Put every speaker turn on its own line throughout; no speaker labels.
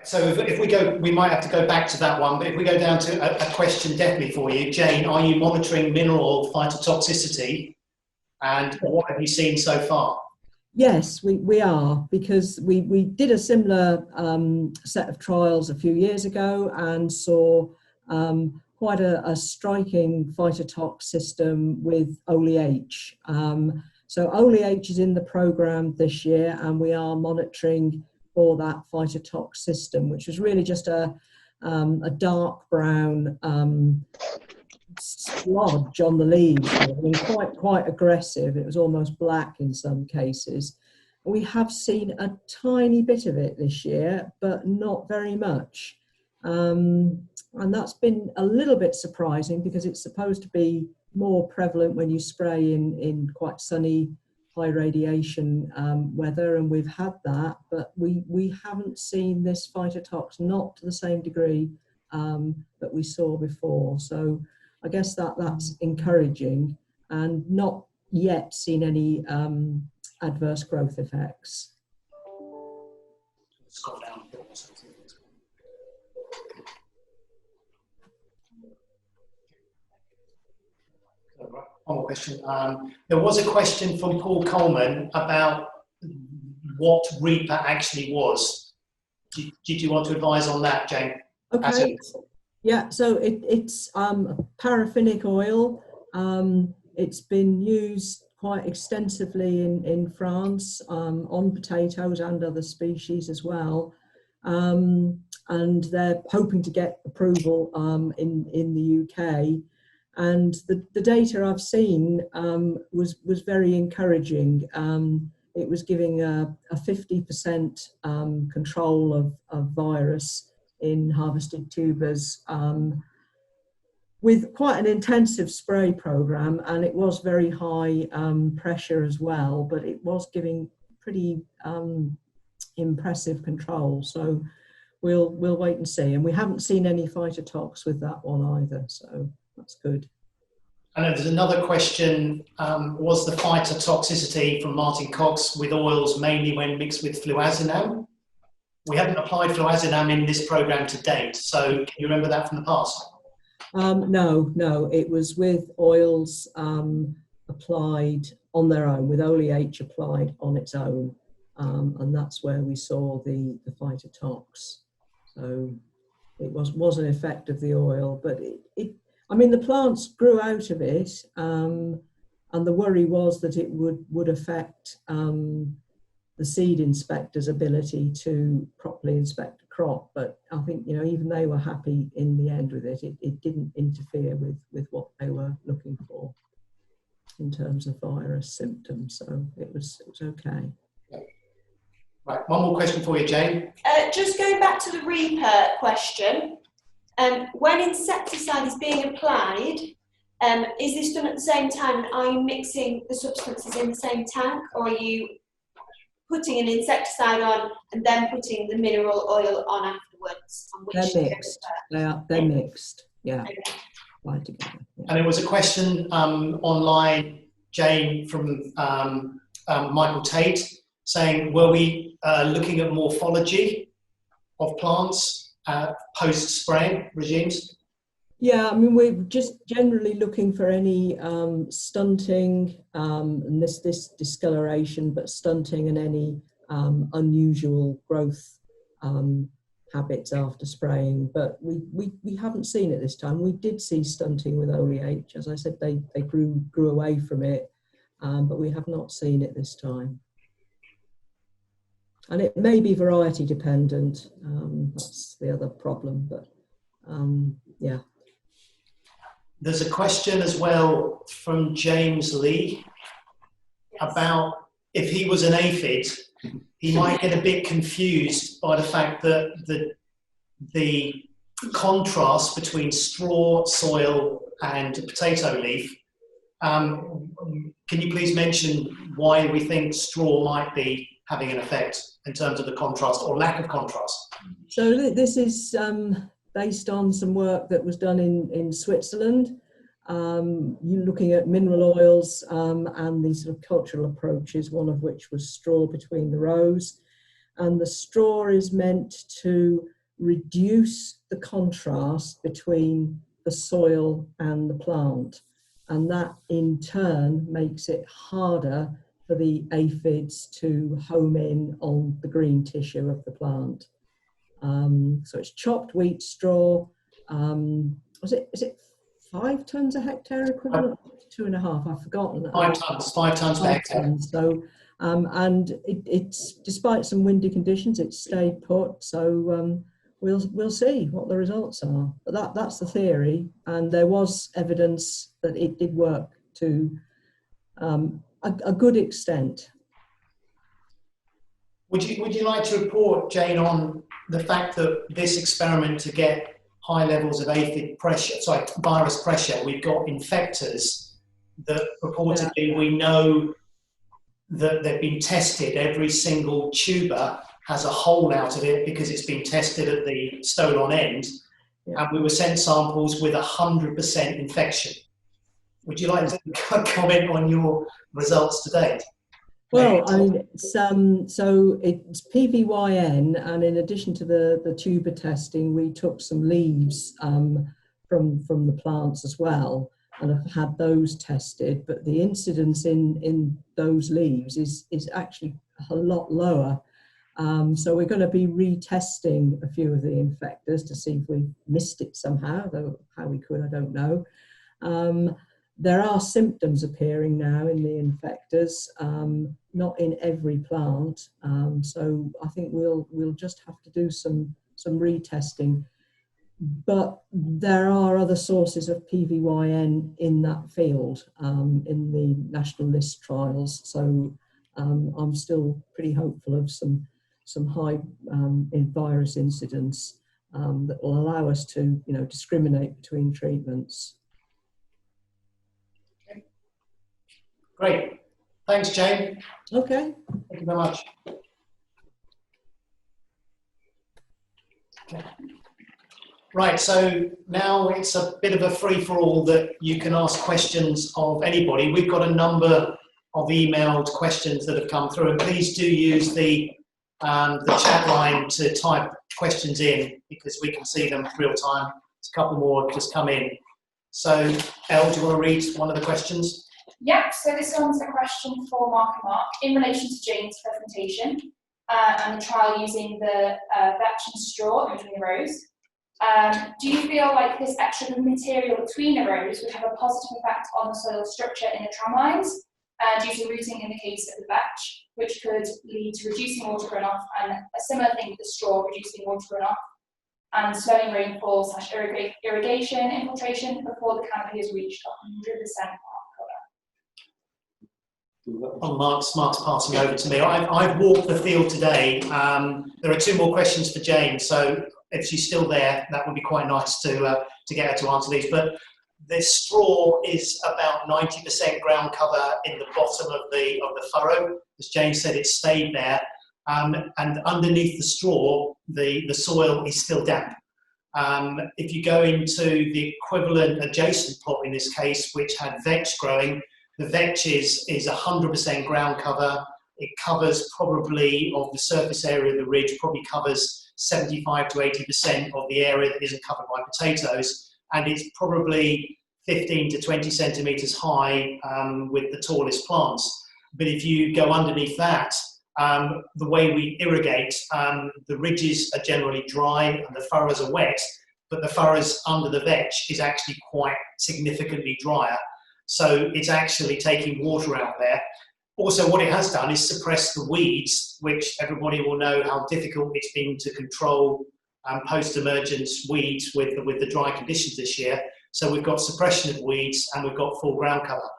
So if we go, we might have to go back to that one, but if we go down to a question definitely for you, Jane, are you monitoring mineral oil phytotoxicity, and what have you seen so far?
Yes, we are, because we did a similar set of trials a few years ago and saw quite a striking phytotox system with OLEH. So OLEH is in the program this year, and we are monitoring for that phytotox system, which was really just a dark brown splodge on the leaves. I mean, quite aggressive. It was almost black in some cases. We have seen a tiny bit of it this year, but not very much. And that's been a little bit surprising, because it's supposed to be more prevalent when you spray in quite sunny, high radiation weather, and we've had that, but we haven't seen this phytotox, not to the same degree that we saw before. So I guess that's encouraging, and not yet seen any adverse growth effects.
Scroll down. One more question. There was a question from Paul Coleman about what Reaper actually was. Did you want to advise on that, Jane?
Okay. Yeah, so it's paraffinic oil. It's been used quite extensively in France on potatoes and other species as well. And they're hoping to get approval in the UK. And the data I've seen was very encouraging. It was giving a 50% control of virus in harvested tubers, with quite an intensive spray program, and it was very high pressure as well, but it was giving pretty impressive control. So we'll wait and see. And we haven't seen any phytotox with that one either, so that's good.
I know there's another question. Was the phytotoxicity from Martin Cox with oils mainly when mixed with fluazinam? We haven't applied fluazinam in this program to date, so can you remember that from the past?
No, it was with oils applied on their own, with OLEH applied on its own, and that's where we saw the phytotox. So it was an effect of the oil, but I mean, the plants grew out of it, and the worry was that it would affect the seed inspector's ability to properly inspect a crop. But I think, you know, even they were happy in the end with it. It didn't interfere with what they were looking for in terms of virus symptoms, so it was okay.
Right, one more question for you, Jane.
Just going back to the Reaper question, when insecticide is being applied, is this done at the same time, and are you mixing the substances in the same tank, or are you putting an insecticide on and then putting the mineral oil on afterwards?
They're mixed. They're mixed. Yeah.
Okay.
Right together. Yeah.
And there was a question online, Jane, from Michael Tate, saying, were we looking at morphology of plants post-spraying regimes?
Yeah, I mean, we're just generally looking for any stunting, and this discoloration, but stunting and any unusual growth habits after spraying. But we haven't seen it this time. We did see stunting with OLEH. As I said, they grew away from it, but we have not seen it this time. And it may be variety dependent. That's the other problem, but yeah.
There's a question as well from James Lee about if he was an aphid, he might get a bit confused by the fact that the contrast between straw, soil and potato leaf. Can you please mention why we think straw might be having an effect in terms of the contrast or lack of contrast?
So this is based on some work that was done in Switzerland. You're looking at mineral oils and these sort of cultural approaches, one of which was straw between the rows. and the straw is meant to reduce the contrast between the soil and the plant, and that in turn makes it harder for the aphids to home in on the green tissue of the plant. So it's chopped wheat straw. Is it 5 tons a hectare equivalent? 2.5, I've forgotten.
5 tons per hectare.
So, and it's, despite some windy conditions, it's stayed put. So we'll see what the results are. But that's the theory, and there was evidence that it did work to a good extent.
Would you like to report, Jane, on the fact that this experiment to get high levels of aphid pressure, virus pressure, we've got infectors that purportedly we know that they've been tested. Every single tuber has a hole out of it because it's been tested at the stolon end, and we were sent samples with 100% infection. Would you like to comment on your results to date?
Well, I mean, so it's PVYN, and in addition to the tuber testing, we took some leaves from the plants as well, and have had those tested. But the incidence in those leaves is actually a lot lower. So we're going to be retesting a few of the infectors to see if we missed it somehow, though how we could, I don't know. There are symptoms appearing now in the infectors, not in every plant. So I think we'll just have to do some retesting. But there are other sources of PVYN in that field, in the national list trials. So I'm still pretty hopeful of some high virus incidence that will allow us to, discriminate between treatments.
Great. Thanks, Jane.
Okay.
Thank you very much. Okay. Right, so now it's a bit of a free-for-all that you can ask questions of anybody. We've got a number of emailed questions that have come through, and please do use the chat line to type questions in, because we can see them real time. There's a couple more have just come in. So, Elle, do you want to read one of the questions?
Yeah, so this one's a question for Mark and Mark in relation to Jane's presentation and the trial using the vetch and straw in between the rows. Do you feel like this extra material between the rows would have a positive effect on the soil structure in the tram lines due to rooting in the case of the vetch, which could lead to reducing water runoff, and a similar thing with the straw, reducing water runoff and slowing rainfall / irrigation infiltration before the canopy has reached 100% park cover?
Oh, Mark's passing over to me. I've walked the field today. There are 2 more questions for Jane, so if she's still there, that would be quite nice to get her to answer these. But the straw is about 90% ground cover in the bottom of the furrow. As Jane said, it stayed there, and underneath the straw, the soil is still damp. If you go into the equivalent adjacent plot in this case, which had vetch growing, the vetch is 100% ground cover. It covers probably, of the surface area of the ridge, probably covers 75 to 80% of the area that isn't covered by potatoes, and it's probably 15 to 20 centimetres high with the tallest plants. But if you go underneath that, the way we irrigate, the ridges are generally dry and the furrows are wet, but the furrows under the vetch is actually quite significantly drier. So it's actually taking water out there. Also, what it has done is suppress the weeds, which everybody will know how difficult it's been to control post-emergence weeds with the dry conditions this year. So we've got suppression of weeds and we've got full ground cover.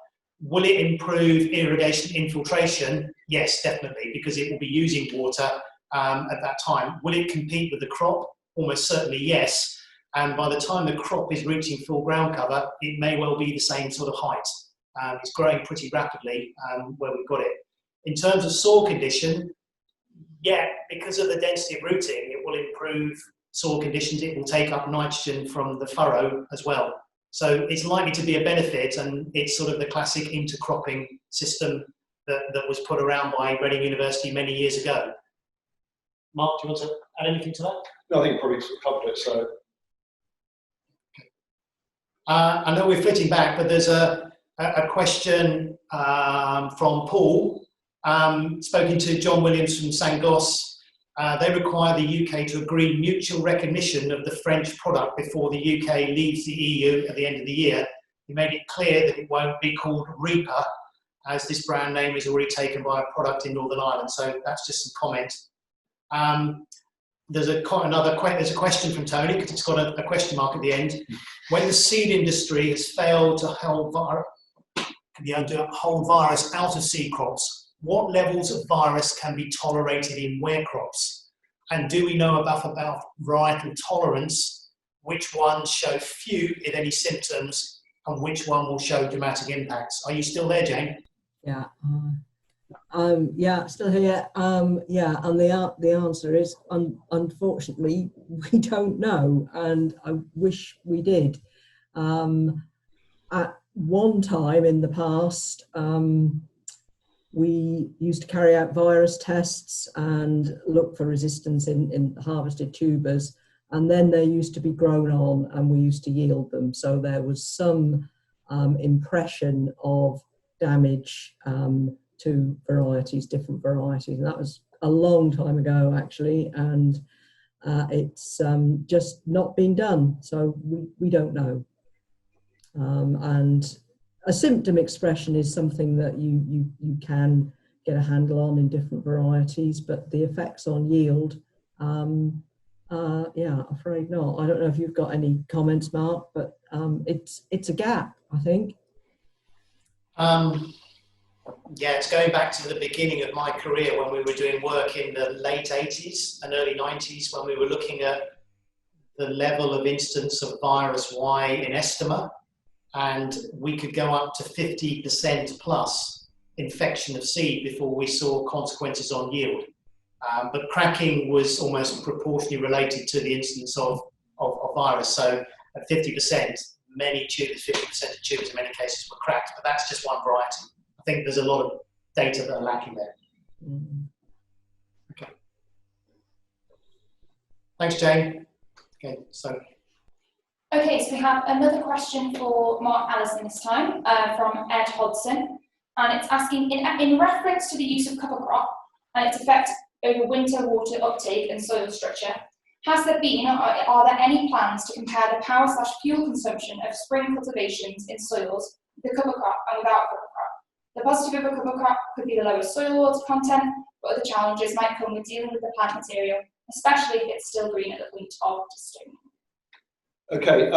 Will it improve irrigation infiltration? Yes, definitely, because it will be using water at that time. Will it compete with the crop? Almost certainly yes. And by the time the crop is reaching full ground cover, it may well be the same sort of height. It's growing pretty rapidly where we've got it. In terms of soil condition, yeah, because of the density of rooting, it will improve soil conditions. It will take up nitrogen from the furrow as well. So it's likely to be a benefit, and it's sort of the classic intercropping system that was put around by Reading University many years ago. Mark, do you want to add anything to that?
No, I think you probably sort of covered it. So
I know we're flitting back, but there's a question from Paul, spoken to John Williams from Sangos. They require the UK to agree mutual recognition of the French product before the UK leaves the EU at the end of the year. He made it clear that it won't be called Reaper, as this brand name is already taken by a product in Northern Ireland. So that's just some comment. There's a question from Tony, because it's got a question mark at the end. When the seed industry has failed to hold virus out of seed crops, what levels of virus can be tolerated in ware crops? And do we know about varietal tolerance? Which ones show few, if any, symptoms, and which one will show dramatic impacts? Are you still there, Jane?
Yeah. Yeah, still here. Yeah, and the answer is, unfortunately, we don't know, and I wish we did. At one time in the past, we used to carry out virus tests and look for resistance in harvested tubers, and then they used to be grown on and we used to yield them. So there was some impression of damage to varieties, different varieties. And that was a long time ago, actually, and it's just not been done. So we don't know. And a symptom expression is something that you can get a handle on in different varieties, but the effects on yield, yeah, afraid not. I don't know if you've got any comments, Mark, but it's a gap, I think.
Yeah, it's going back to the beginning of my career when we were doing work in the late 80s and early 90s, when we were looking at the level of incidence of virus Y in eczema, and we could go up to 50% plus infection of seed before we saw consequences on yield. But cracking was almost proportionally related to the incidence of virus. So at 50%, many tubers, 50% of tubers in many cases were cracked, but that's just one variety. I think there's a lot of data that are lacking there. Okay. Thanks, Jane. Okay, so.
Okay, so we have another question for Mark Allison this time, from Ed Hodson, and it's asking, in reference to the use of cover crop and its effect over winter water uptake and soil structure, has there been, or are there any plans to compare the power/fuel consumption of spring cultivations in soils with the cover crop and without cover crop? The positive of a cover crop could be the lower soil water content, but other challenges might come with dealing with the plant material, especially if it's still green at the point of distilling.
Okay,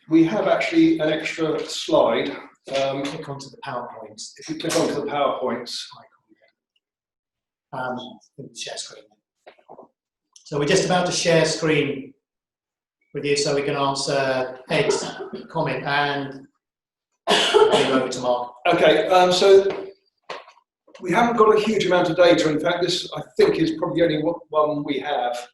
we have actually an extra slide.
Click onto the PowerPoints.
If you click onto the PowerPoints.
Share screen. So we're just about to share screen with you so we can answer Ed's comment, and hand over to Mark.
Okay, so we haven't got a huge amount of data. In fact, this I think is probably the only one we have.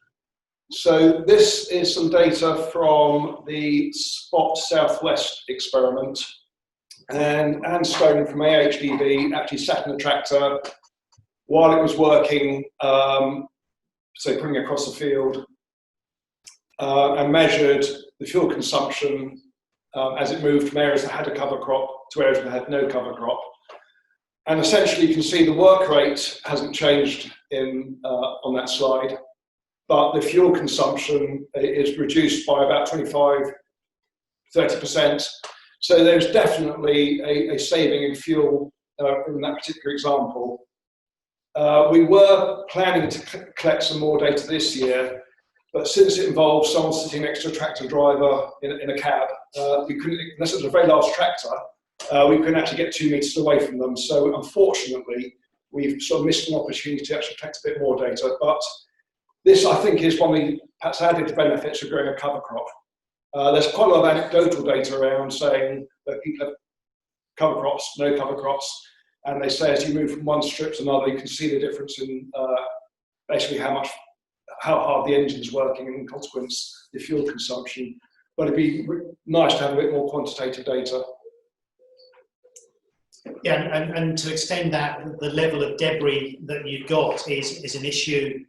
So this is some data from the Spot Southwest experiment, and Anne Stone from AHDB actually sat in the tractor while it was working, so putting across the field, and measured the fuel consumption as it moved from areas that had a cover crop to areas that had no cover crop. And essentially you can see the work rate hasn't changed on that slide, but the fuel consumption is reduced by about 25–30%. So there's definitely a saving in fuel in that particular example. We were planning to collect some more data this year, but since it involves someone sitting next to a tractor driver in a cab, we couldn't, unless it was a very large tractor, we couldn't actually get 2 meters away from them. So unfortunately, we've sort of missed an opportunity to actually collect a bit more data. But this, I think, is one of the perhaps added benefits of growing a cover crop. There's quite a lot of anecdotal data around saying that people have cover crops, no cover crops, and they say as you move from one strip to another, you can see the difference in basically how hard the engine's working, and in consequence, the fuel consumption. But it'd be nice to have a bit more quantitative data.
Yeah, and to extend that, the level of debris that you've got is an issue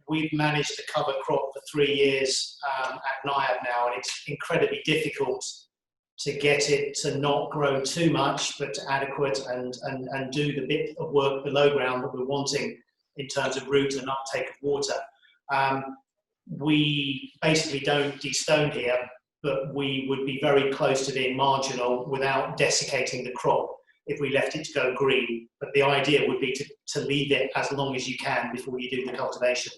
We've managed to cover crop for 3 years at NIAB now, and it's incredibly difficult to get it to not grow too much, but to adequate and do the bit of work below ground that we're wanting in terms of root and uptake of water. We basically don't de-stone here, but we would be very close to being marginal without desiccating the crop if we left it to go green. But the idea would be to leave it as long as you can before you do the cultivation.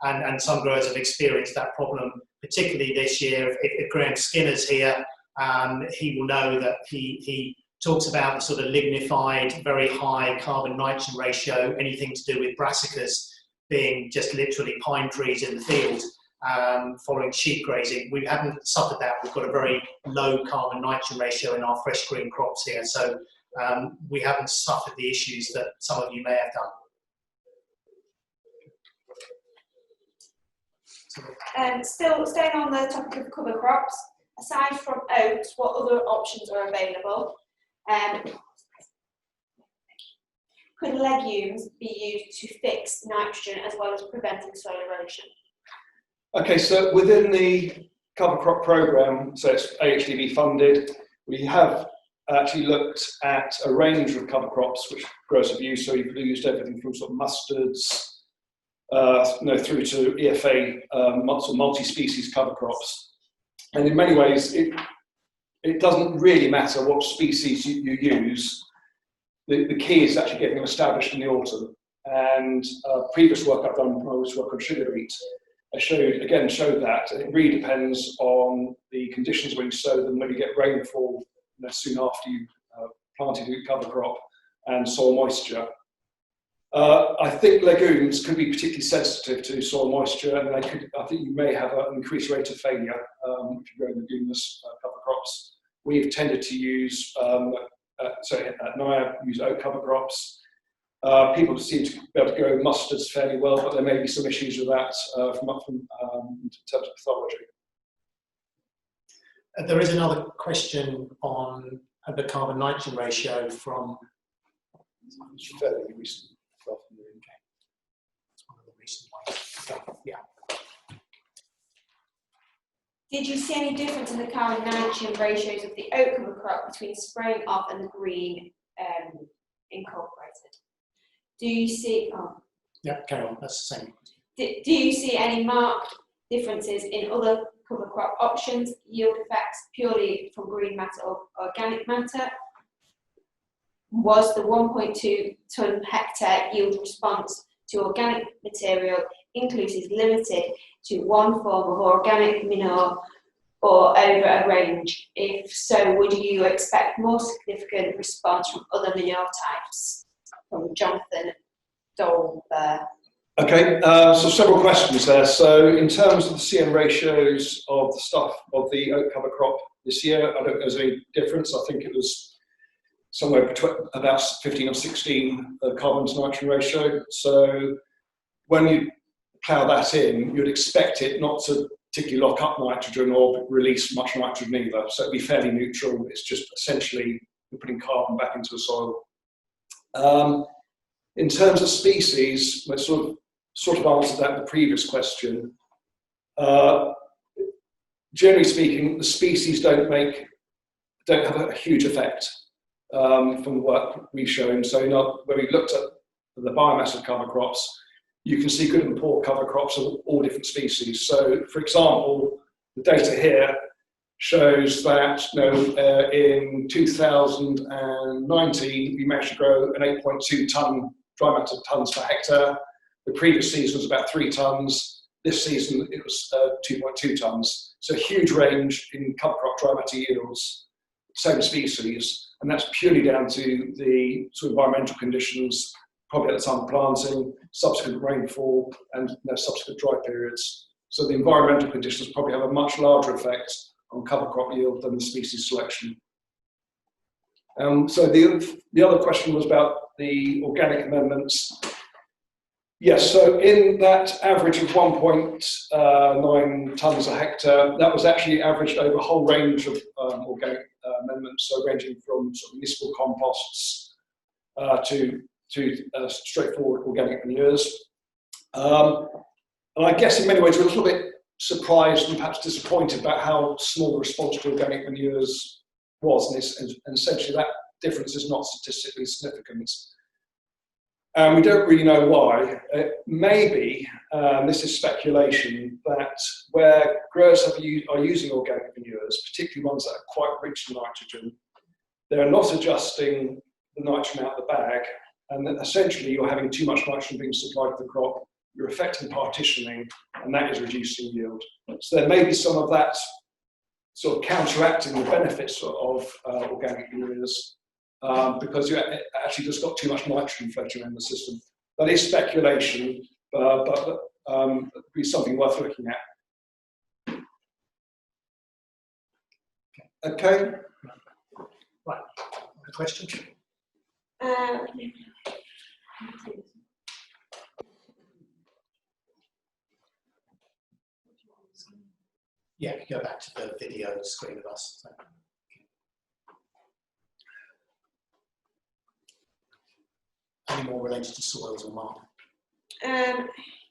And some growers have experienced that problem, particularly this year. If Graham Skinner's here, he will know that he talks about the sort of lignified, very high carbon nitrogen ratio, anything to do with brassicas being just literally pine trees in the field following sheep grazing. We haven't suffered that. We've got a very low carbon nitrogen ratio in our fresh green crops here. So we haven't suffered the issues that some of you may have done.
Still staying on the topic of cover crops, aside from oats, what other options are available? Could legumes be used to fix nitrogen as well as preventing soil erosion?
Okay, so within the cover crop programme, so it's AHDB funded, we have actually looked at a range of cover crops which growers have used. So you've used everything from sort of mustards, through to EFA, multi-species cover crops. And in many ways, it doesn't really matter what species you use. The key is actually getting them established in the autumn. And previous work I've done, when I was working on sugar beet, showed that it really depends on the conditions when you sow them, when you get rainfall soon after you planted your cover crop, and soil moisture. I think legumes could be particularly sensitive to soil moisture, and I think you may have an increased rate of failure if you grow leguminous cover crops. We've tended to use, at NIAB, use oat cover crops. People seem to be able to grow mustards fairly well, but there may be some issues with that in terms of pathology.
There is another question on the carbon nitrogen ratio from
Fairly recent.
It's one of the recent ones. Yeah.
Did you see any difference in the carbon nitrogen ratios of the oat cover crop between spraying off and the green incorporated? Do you see?
Yeah, carry on. That's the same.
Do you see any marked differences in other cover crop options, yield effects purely from green matter or organic matter? Was the 1.2 tonne hectare yield response to organic material inclusive limited to one form of organic manure or over a range? If so, would you expect more significant response from other manure types? From Jonathan Dole there.
Okay, so several questions there. So in terms of the CN ratios of the oat cover crop this year, I don't think there's any difference. I think it was somewhere between about 15 or 16 carbon to nitrogen ratio. So when you plough that in, you'd expect it not to particularly lock up nitrogen or release much nitrogen either. So it'd be fairly neutral. It's just essentially you're putting carbon back into the soil. In terms of species, we sort of answered that in the previous question. Generally speaking, the species don't have a huge effect from the work we've shown. So when we looked at the biomass of cover crops, you can see good and poor cover crops of all different species. So, for example, the data here shows that in 2019 we managed to grow an 8.2 tonne dry matter tonnes per hectare. The previous season was about 3 tonnes. This season it was 2.2 tonnes. So a huge range in cover crop dry matter yields, same species, and that's purely down to the sort of environmental conditions, probably at the time of planting, subsequent rainfall, and subsequent dry periods. So the environmental conditions probably have a much larger effect on cover crop yield than the species selection. So the other question was about the organic amendments. Yes, so in that average of 1.9 tonnes a hectare, that was actually averaged over a whole range of organic amendments, so ranging from sort of municipal composts to straightforward organic manures. And I guess in many ways we're a little bit surprised and perhaps disappointed about how small the response to organic manures was, and essentially that difference is not statistically significant. And we don't really know why. Maybe, this is speculation, that where growers are using organic manures, particularly ones that are quite rich in nitrogen, they're not adjusting the nitrogen out of the bag, and that essentially you're having too much nitrogen being supplied to the crop, you're affecting partitioning, and that is reducing yield. So there may be some of that sort of counteracting the benefits of organic manures, because you actually just got too much nitrogen floating around the system. That is speculation, but it'd be something worth looking at. Okay.
Right. A question? Yeah, go back to the video screen of us. Any more related to soils or Mark?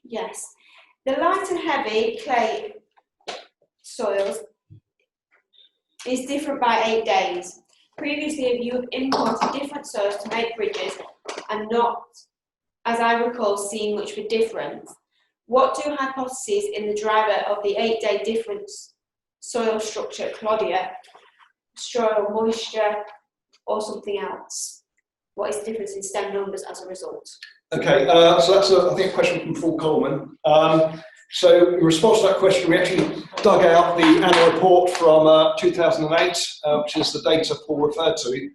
Yes. The light and heavy clay soils is different by 8 days. Previously, you have imported different soils to make bridges and not, as I recall, seeing much of a difference. What do hypotheses in the driver of the 8-day difference soil structure, Claudia, soil moisture, or something else? What is the difference in stem numbers as a result?
Okay, so that's I think a question from Paul Coleman. So in response to that question, we actually dug out the annual report from 2008, which is the data Paul referred to.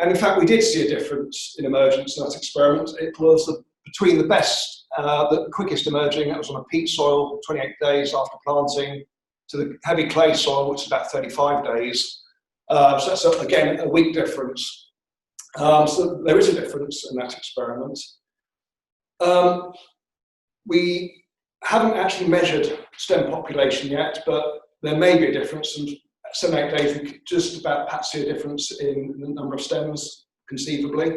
And in fact, we did see a difference in emergence in that experiment. It was between the best, the quickest emerging, that was on a peat soil, 28 days after planting, to the heavy clay soil, which is about 35 days. So that's, again, a week difference. So there is a difference in that experiment. We haven't actually measured stem population yet, but there may be a difference. And at 7-8 days, we could just about perhaps see a difference in the number of stems, conceivably.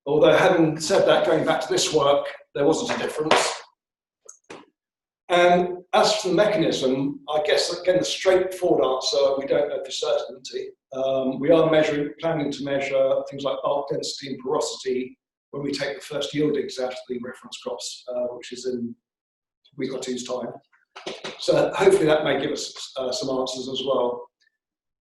Although, having said that, going back to this work, there wasn't a difference. And as for the mechanism, I guess, again, the straightforward answer, we don't know for certainty. We are planning to measure things like bulk density and porosity when we take the first yield digs out of the reference crops, which is in a week or two's time. So hopefully that may give us some answers as well.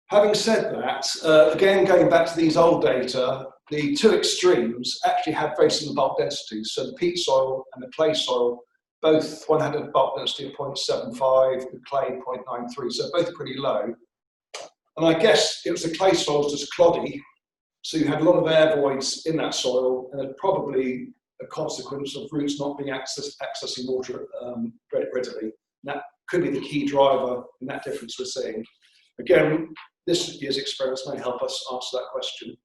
Having said that, again, going back to these old data, the two extremes actually had very similar bulk densities. So the peat soil and the clay soil, both, one had a bulk density of 0.75, the clay 0.93, so both pretty low. And I guess it was the clay soil was just cloddy, so you had a lot of air voids in that soil, and probably a consequence of roots not being accessing water readily. And that could be the key driver in that difference we're seeing. Again, this year's experiments may help us answer that question.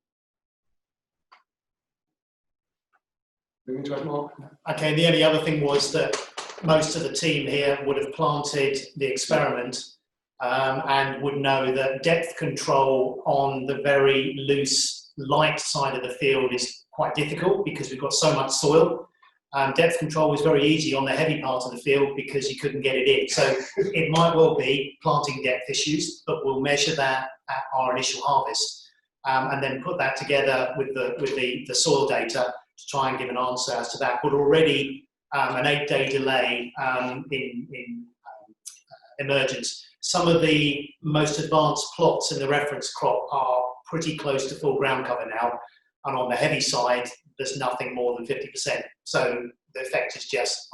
Moving to Mark.
Okay, the only other thing was that most of the team here would have planted the experiment and would know that depth control on the very loose, light side of the field is quite difficult because we've got so much soil. Depth control was very easy on the heavy part of the field because you couldn't get it in. So it might well be planting depth issues, but we'll measure that at our initial harvest and then put that together with the soil data to try and give an answer as to that. But already an 8-day delay in emergence. Some of the most advanced plots in the reference crop are pretty close to full ground cover now, and on the heavy side, there's nothing more than 50%. So the effect is just,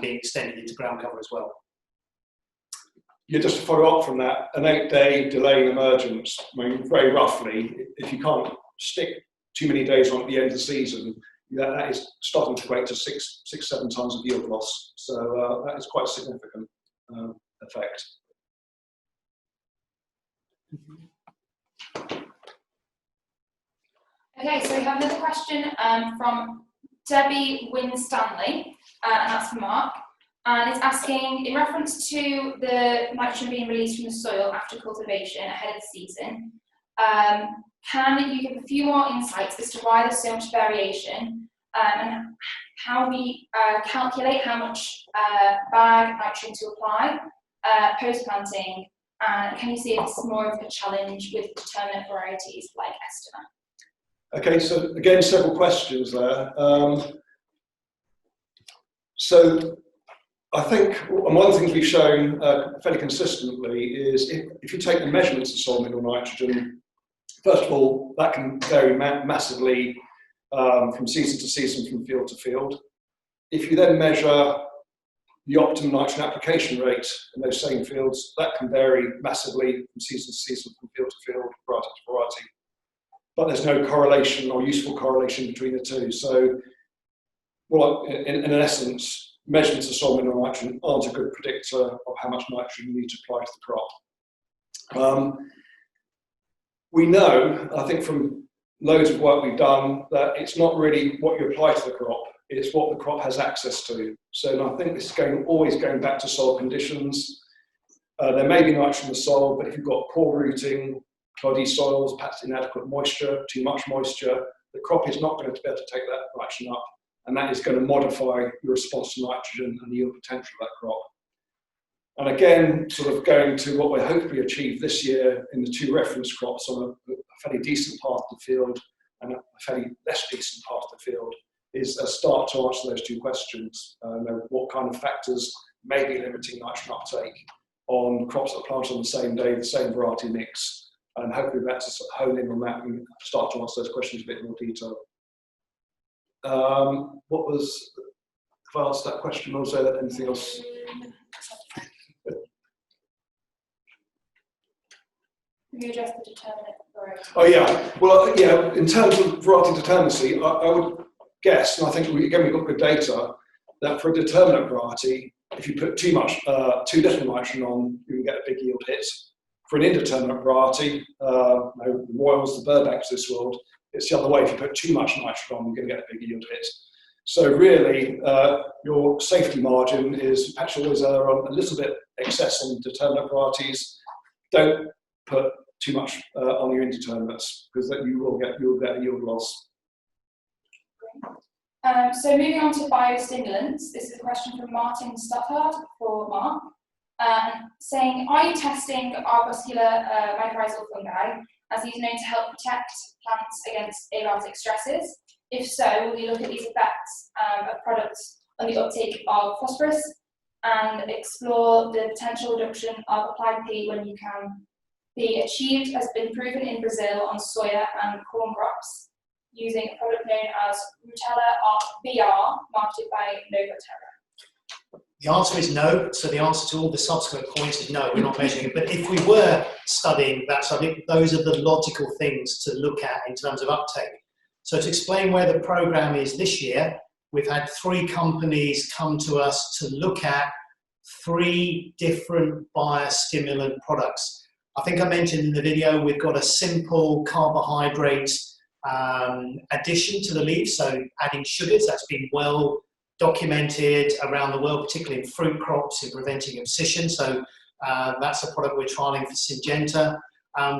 being extended into ground cover as well.
Yeah, just to follow up from that, an 8-day delay in emergence, I mean, very roughly, if you can't stick too many days on at the end of the season, that is starting to equate to 6-7 tons of yield loss. So that is quite a significant effect.
Okay, so we have another question from Debbie Winstanley, and that's for Mark. And it's asking, in reference to the nitrogen being released from the soil after cultivation ahead of the season, can you give a few more insights as to why there's so much variation and how we calculate how much bag nitrogen to apply post-planting, and can you see it's more of a challenge with determinate varieties like Estima?
Okay, so again, several questions there. So I think one of the things we've shown fairly consistently is if you take the measurements of soil mineral nitrogen, first of all, that can vary massively from season to season, from field to field. If you then measure the optimum nitrogen application rate in those same fields, that can vary massively from season to season, from field to field, variety to variety. But there's no correlation or useful correlation between the two. So, well, in essence, measurements of soil mineral nitrogen aren't a good predictor of how much nitrogen you need to apply to the crop. We know, I think from loads of work we've done, that it's not really what you apply to the crop, it's what the crop has access to. So I think this is always going back to soil conditions. There may be nitrogen in the soil, but if you've got poor rooting, cloddy soils, perhaps inadequate moisture, too much moisture, the crop is not going to be able to take that nitrogen up, and that is going to modify your response to nitrogen and the yield potential of that crop. And again, sort of going to what we're hopefully achieve this year in the two reference crops on a fairly decent part of the field and a fairly less decent part of the field, is a start to answer those two questions. What kind of factors may be limiting nitrogen uptake on crops that are planted on the same day, the same variety mix, and hopefully that's to hone in on that and start to answer those questions in a bit more detail. What was, if I answered that question, or was there anything else?
You address the determinate variety.
Oh yeah, well yeah, in terms of variety determinacy, I would guess, and I think again we've got good data, that for a determinate variety, if you put too little nitrogen on, you can get a big yield hit. For an indeterminate variety, the Royals, the Burbanks of this world, it's the other way. If you put too much nitrogen on, you're going to get a big yield hit. So really, your safety margin is actually always a little bit excess on determinate varieties. Don't put too much on your indeterminates, because then you will get a yield loss.
So moving on to biostimulants, this is a question from Martin Stuffard for Mark, saying, are you testing arbuscular mycorrhizal fungi, as these are known to help protect plants against abiotic stresses? If so, will you look at these effects of products on the uptake of phosphorus and explore the potential reduction of applied P when you can be achieved, has been proven in Brazil on soya and corn crops, using a product known as Rutella VR, marketed by Novoterra?
The answer is no. So the answer to all the subsequent points is no, we're not measuring it. But if we were studying that, so I think those are the logical things to look at in terms of uptake. So to explain where the program is this year, we've had 3 companies come to us to look at 3 different biostimulant products. I think I mentioned in the video, we've got a simple carbohydrate addition to the leaves, so adding sugars. That's been well documented around the world, particularly in fruit crops, in preventing abscission. So that's a product we're trialling for Syngenta.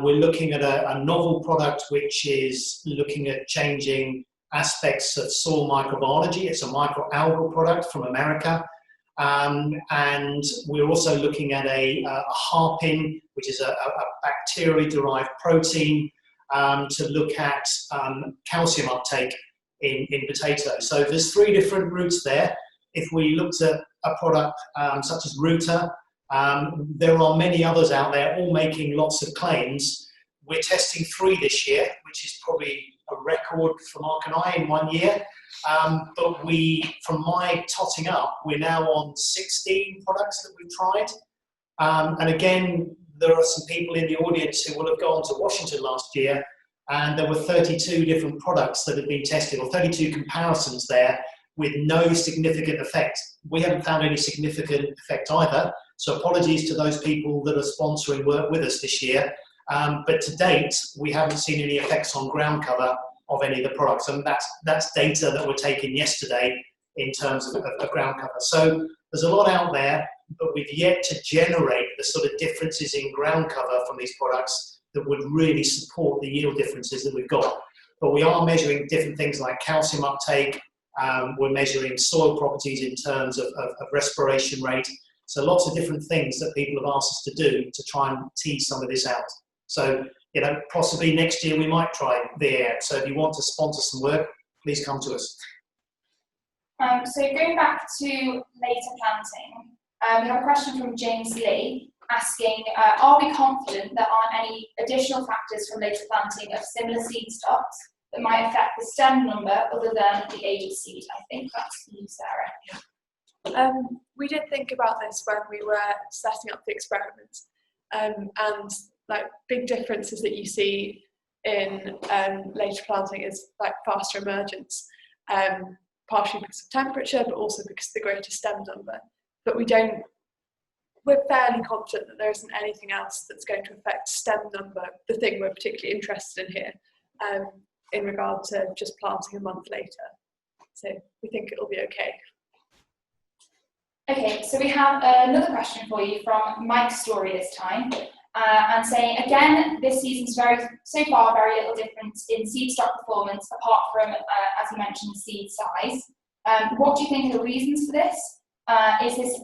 We're looking at a novel product which is looking at changing aspects of soil microbiology. It's a microalgal product from America. And we're also looking at a harpin, which is a bacterially derived protein, to look at calcium uptake in potatoes. So there's 3 different routes there. If we looked at a product such as Ruta, there are many others out there all making lots of claims. We're testing 3 this year, which is probably a record for Mark and I in 1 year. But from my totting up, we're now on 16 products that we've tried. And again, there are some people in the audience who will have gone to Washington last year, and there were 32 different products that had been tested, or 32 comparisons there with no significant effect. We haven't found any significant effect either. So apologies to those people that are sponsoring work with us this year. But to date, we haven't seen any effects on ground cover of any of the products. And that's data that were taken yesterday in terms of ground cover. So there's a lot out there, but we've yet to generate the sort of differences in ground cover from these products that would really support the yield differences that we've got. But we are measuring different things like calcium uptake, We're measuring soil properties in terms of respiration rate. So lots of different things that people have asked us to do to try and tease some of this out. So, you know, possibly next year we might try VAM. So if you want to sponsor some work, please come to us.
So going back to later planting, we have a question from James Lee asking, are we confident there aren't any additional factors from later planting of similar seed stocks that might affect the stem number other than the age of seed? I think that's you, Sarah.
We did think about this when we were setting up the experiment, and like big differences that you see in later planting is like faster emergence, partially because of temperature, but also because of the greater stem number. But we're fairly confident that there isn't anything else that's going to affect stem number, the thing we're particularly interested in here, in regard to just planting a month later. So we think it'll be okay.
Okay, so we have another question for you from Mike's Story this time, and saying, again, this season's so far very little difference in seed stock performance apart from, as you mentioned, seed size. What do you think are the reasons for this? Is this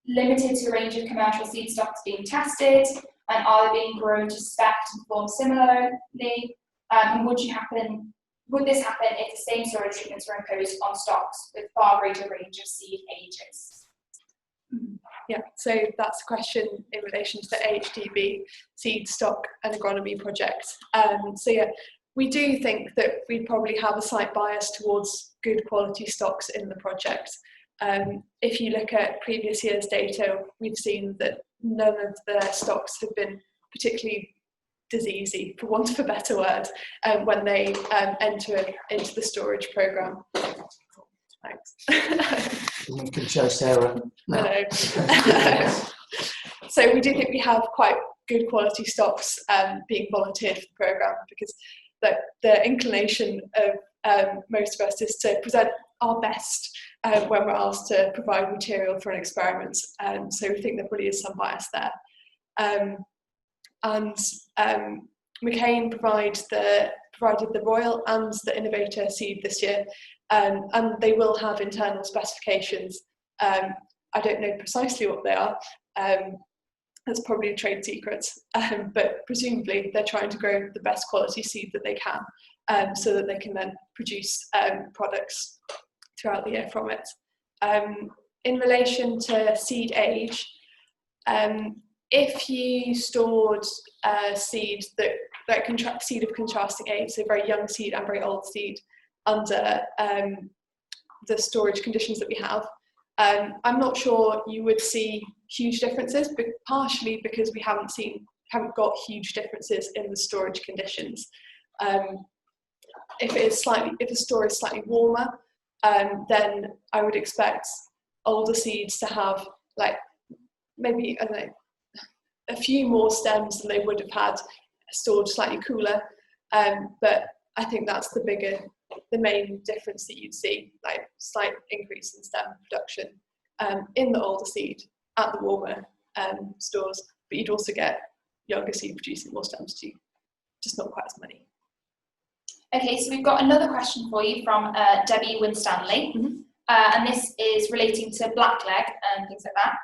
limited to a range of commercial seed stocks being tested, and are they being grown to spec and perform similarly? And would this happen if the same storage treatments were imposed on stocks with far greater range of seed ages?
Yeah, so that's a question in relation to the AHDB seed stock and agronomy project. So yeah, we do think that we probably have a slight bias towards good quality stocks in the project. If you look at previous year's data, we've seen that none of the stocks have been particularly diseasey, for want of a better word, when they enter into the storage programme. Thanks.
We can show Sarah.
No. So we do think we have quite good quality stocks being volunteered for the programme, because the inclination of most of us is to present our best when we're asked to provide material for an experiment. So we think there probably is some bias there. And McCain provided the Royal and the Innovator seed this year, and they will have internal specifications. I don't know precisely what they are. That's probably a trade secret, but presumably they're trying to grow the best quality seed that they can, so that they can then produce products throughout the year from it. In relation to seed age, if you stored seed seed of contrasting age, so very young seed and very old seed, under the storage conditions that we have, I'm not sure you would see huge differences, but partially because we haven't got huge differences in the storage conditions. If the store is slightly warmer, then I would expect older seeds to have like maybe, I don't know, a few more stems than they would have had stored slightly cooler. But I think that's the main difference that you'd see, like slight increase in stem production in the older seed at the warmer stores, but you'd also get younger seed producing more stems too, just not quite as many.
Okay, so we've got another question for you from Debbie Winstanley, and this is relating to blackleg and things like that.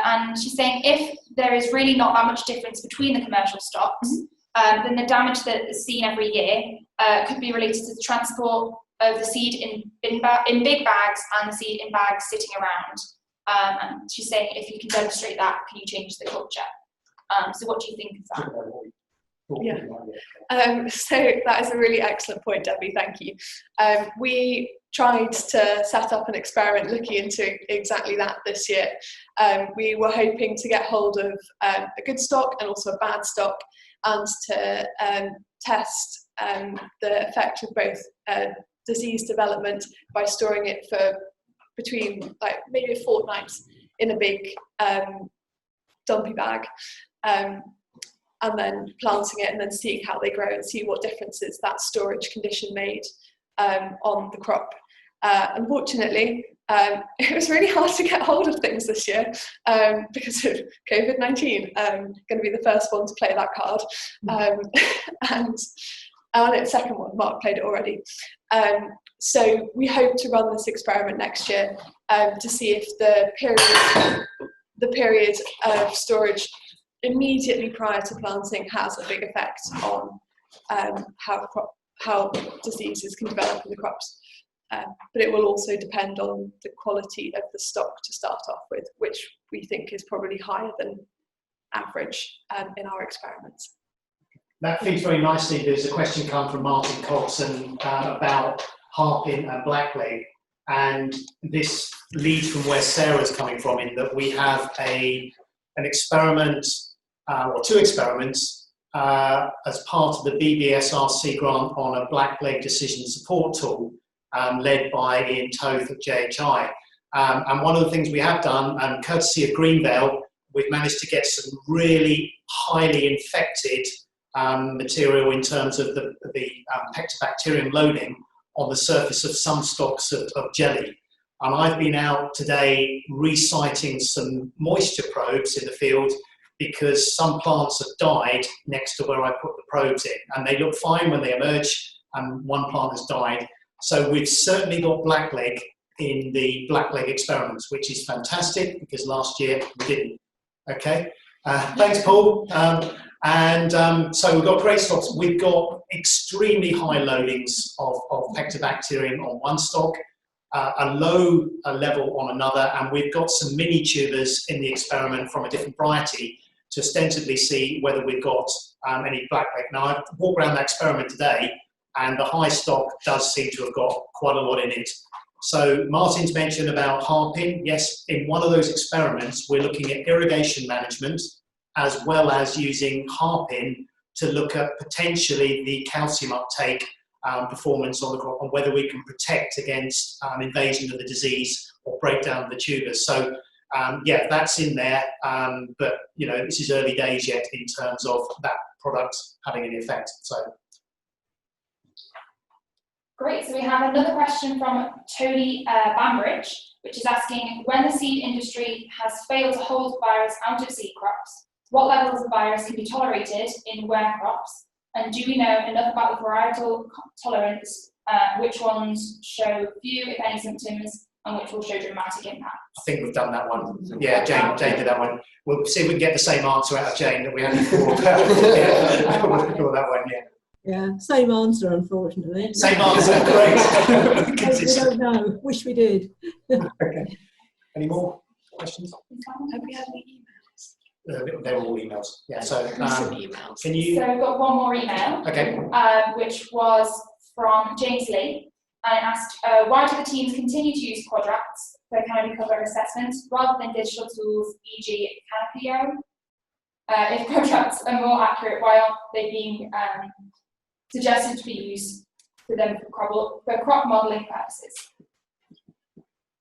And she's saying if there is really not that much difference between the commercial stocks, then the damage that is seen every year could be related to the transport of the seed in big bags and the seed in bags sitting around. And she's saying if you can demonstrate that, can you change the culture? So what do you think of that?
Yeah. So that is a really excellent point, Debbie, thank you. We tried to set up an experiment looking into exactly that this year. We were hoping to get hold of a good stock and also a bad stock, and to test the effect of both disease development by storing it for between like maybe a fortnight in a big dumpy bag, and then planting it and then seeing how they grow and see what differences that storage condition made on the crop. Unfortunately, it was really hard to get hold of things this year because of COVID-19. Going to be the first one to play that card. And And its second one, Mark played it already. So we hope to run this experiment next year to see if the period of storage immediately prior to planting has a big effect on how diseases can develop in the crops. But it will also depend on the quality of the stock to start off with, which we think is probably higher than average in our experiments.
That feeds very nicely. There's a question come from Martin Coxon about harpin and blackleg, and this leads from where Sarah's coming from, in that we have an experiment or two experiments as part of the BBSRC grant on a blackleg decision support tool led by Ian Toth at JHI. And one of the things we have done, courtesy of Greenvale, we've managed to get some really highly infected material in terms of the Pectobacterium loading on the surface of some stocks of jelly. And I've been out today resiting some moisture probes in the field because some plants have died next to where I put the probes in, and they look fine when they emerge, and one plant has died. So we've certainly got blackleg in the blackleg experiments, which is fantastic because last year we didn't. Okay, thanks, Paul. So we've got great stocks. We've got extremely high loadings of Pectobacterium on one stock, a low level on another, and we've got some mini tubers in the experiment from a different variety to ostensibly see whether we've got any blackleg. Now, I've walked around that experiment today, and the high stock does seem to have got quite a lot in it. So Martin's mentioned about harpin. Yes, in one of those experiments, we're looking at irrigation management as well as using harpin to look at potentially the calcium uptake performance on the crop and whether we can protect against invasion of the disease or breakdown of the tubers. So yeah, that's in there, but you know, this is early days yet in terms of that product having an effect. So.
Great, so we have another question from Tony Bambridge, which is asking, when the seed industry has failed to hold virus out of seed crops, what levels of virus can be tolerated in ware crops? And do we know enough about the varietal tolerance, which ones show few, if any, symptoms, and which will show dramatic impact?
I think we've done that one. Yeah, Jane did that one. We'll see if we can get the same answer out of Jane that we had before. Yeah, we'll do that one, yeah.
Yeah, same answer, unfortunately.
Same answer, great.
We don't know. Wish we did.
Okay. Any more questions?
Have we had any emails?
They're all emails. Yeah. So
emails.
Can you?
So we've got one more email.
Okay.
Which was from James Lee, and it asked, why do the teams continue to use quadrats for canopy cover assessment rather than digital tools, e.g. Canopio? If quadrats are more accurate, why aren't they being suggested to be used for them for crop modelling purposes?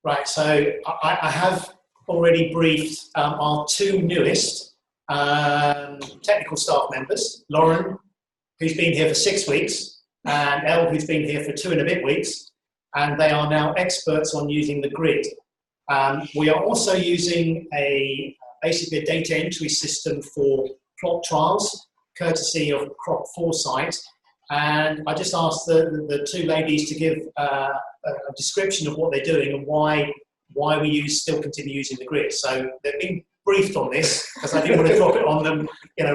Right, so I have already briefed our two newest technical staff members, Lauren, who's been here for 6 weeks, and Elle, who's been here for 2 and a bit weeks, and they are now experts on using the grid. We are also using basically a data entry system for plot trials, courtesy of Crop Foresight. And I just asked the two ladies to give a description of what they're doing and why we still continue using the grid. So they've been briefed on this because I didn't want to drop it on them,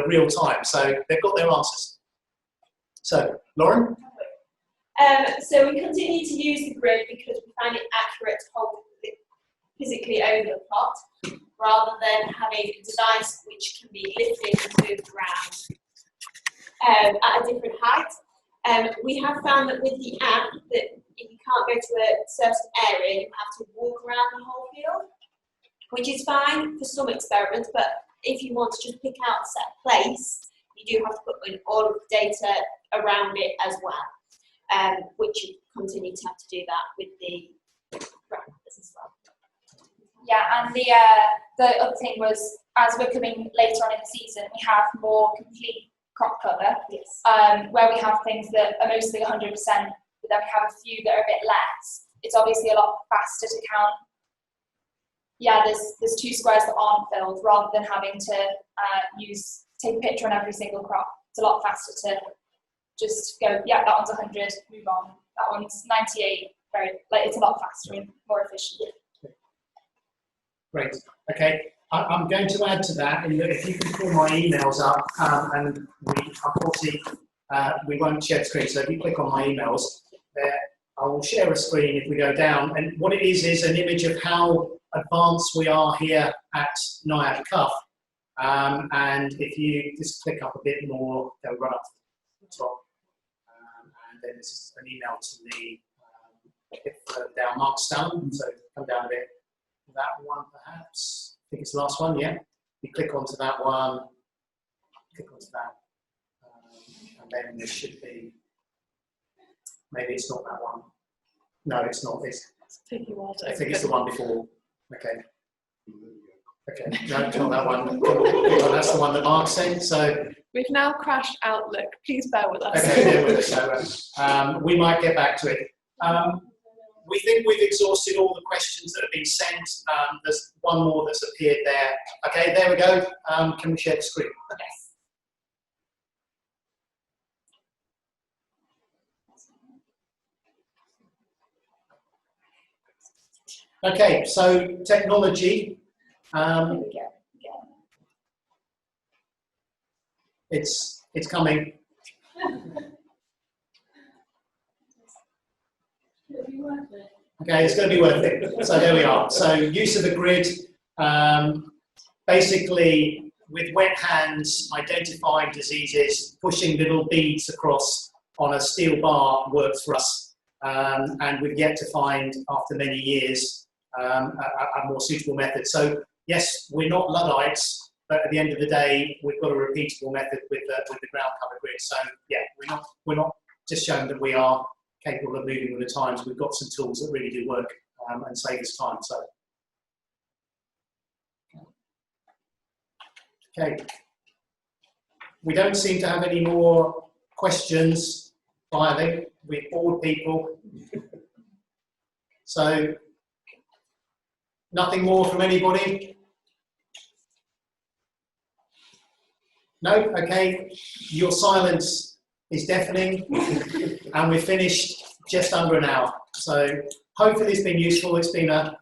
real time. So they've got their answers. So Lauren?
So we continue to use the grid because we find it accurate to hold it physically over the plot, rather than having a device which can be lifted and moved around at a different height. We have found that with the app, that if you can't go to a certain area, you have to walk around the whole field, which is fine for some experiments, but if you want to just pick out a set place, you do have to put in all of the data around it as well, which you continue to have to do that with the parameters as well.
Yeah, and the other thing was, as we're coming later on in the season, we have more complete crop cover,
Yes.
where we have things that are mostly 100%, but then we have a few that are a bit less. It's obviously a lot faster to count. Yeah, there's 2 squares that aren't filled, rather than having to take a picture on every single crop. It's a lot faster to just go, yeah, that one's 100, move on. That one's 98. Very, like, it's a lot faster and more efficient.
Great. Okay. I'm going to add to that, in that if you can pull my emails up, and unfortunately we won't share the screen. So if you click on my emails, there, I will share a screen if we go down. And what it is an image of how advanced we are here at NIAB CUF. And if you just click up a bit more, go right up to the top. And then this is an email to me. If down Mark Stone, so come down a bit. That one perhaps. I think it's the last one, yeah. You click onto that one, click onto that, and then there should be, maybe it's not that one. No, it's not. It's
taking a while to
I think
open.
it's the one before. Okay. Okay, no, it's not that one. That's the one that Mark sent. So
We've now crashed Outlook. Please bear with us.
okay, bear with us. So we might get back to it. We think we've exhausted all the questions that have been sent. There's one more that's appeared there. Okay, there we go. Can we share the screen? Yes. Okay, so technology. It's coming. Okay, it's going to be worth it. So there we are. So use of the grid, basically with wet hands, identifying diseases, pushing little beads across on a steel bar works for us. And we've yet to find, after many years, a more suitable method. So yes, we're not Luddites, but at the end of the day, we've got a repeatable method with the ground cover grid. So yeah, we're not just showing that we are capable of moving with the times. We've got some tools that really do work and save us time. So, okay, we don't seem to have any more questions. Finally, we've bored people. So, nothing more from anybody. No, okay. Your silence is deafening, and we're finished just under an hour. So hopefully it's been useful. It's been a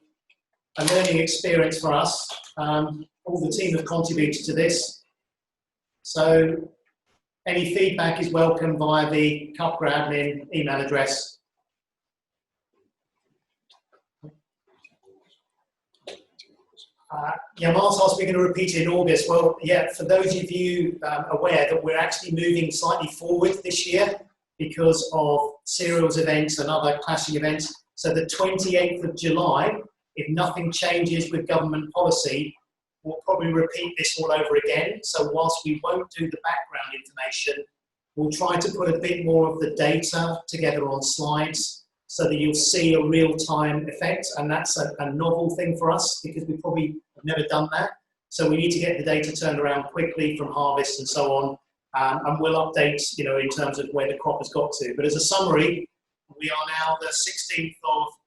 learning experience for us. All the team have contributed to this. So any feedback is welcome via the CUPGRA admin email address. Yeah, Mark's asked me going to repeat it in August. Well, yeah, for those of you aware that we're actually moving slightly forward this year because of serials events and other clashing events. So the 28th of July, if nothing changes with government policy, we'll probably repeat this all over again. So whilst we won't do the background information, we'll try to put a bit more of the data together on slides so that you'll see a real-time effect, and that's a novel thing for us because we probably have never done that. So we need to get the data turned around quickly from harvest and so on, and we'll update, you know, in terms of where the crop has got to. But as a summary, we are now the 16th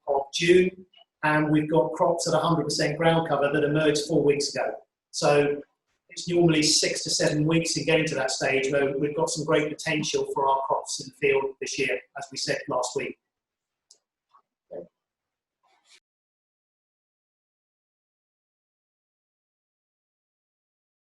of June, and we've got crops at 100% ground cover that emerged 4 weeks ago. So it's normally 6 to 7 weeks in getting to that stage where we've got some great potential for our crops in the field this year, as we said last week.